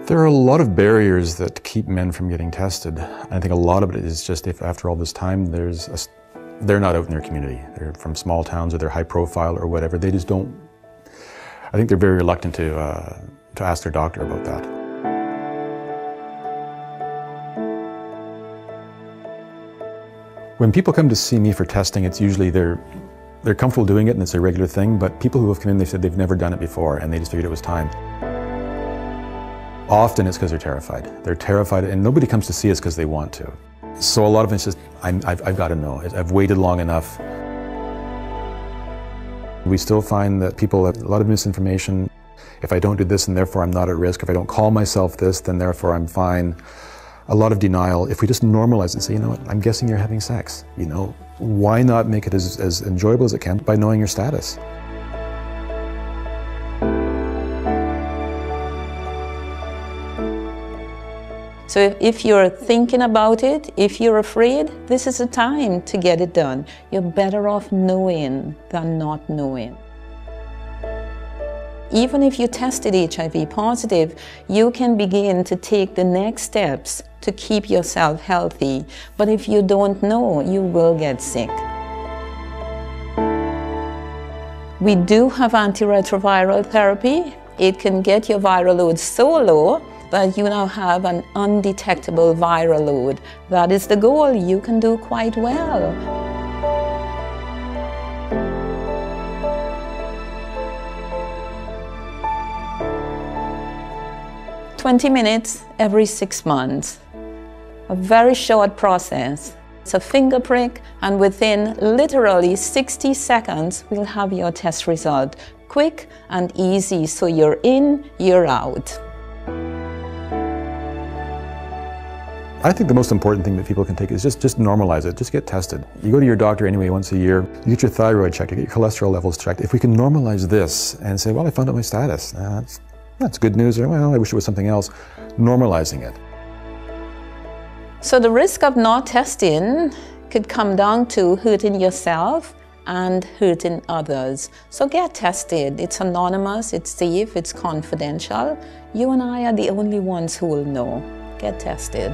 There are a lot of barriers that keep men from getting tested. I think a lot of it is just if after all this time they're not out in their community. They're from small towns or they're high profile or whatever. They just don't, I think they're very reluctant to ask their doctor about that. When people come to see me for testing, it's usually they're comfortable doing it and it's a regular thing, but people who have come in, they said they've never done it before and they just figured it was time. Often it's because they're terrified. They're terrified and nobody comes to see us because they want to. So a lot of it's just, I've got to know. I've waited long enough. We still find that people have a lot of misinformation. If I don't do this, then therefore I'm not at risk. If I don't call myself this, then therefore I'm fine. A lot of denial. If we just normalize it and say, you know what, I'm guessing you're having sex. You know, why not make it as enjoyable as it can by knowing your status? So if you're thinking about it, if you're afraid, this is a time to get it done. You're better off knowing than not knowing. Even if you tested HIV positive, you can begin to take the next steps to keep yourself healthy. But if you don't know, you will get sick. We do have antiretroviral therapy. It can get your viral load so low that you now have an undetectable viral load. That is the goal. You can do quite well. "20 minutes every 6 months. A very short process. It's a finger prick, and within literally 60 seconds, we'll have your test result. Quick and easy, so you're in, you're out. I think the most important thing that people can take is just normalize it, just get tested. You go to your doctor anyway once a year, you get your thyroid checked, you get your cholesterol levels checked. If we can normalize this and say, well, I found out my status, that's good news, or well, I wish it was something else, normalizing it. So the risk of not testing could come down to hurting yourself and hurting others. So get tested. It's anonymous, it's safe, it's confidential. You and I are the only ones who will know. Get tested.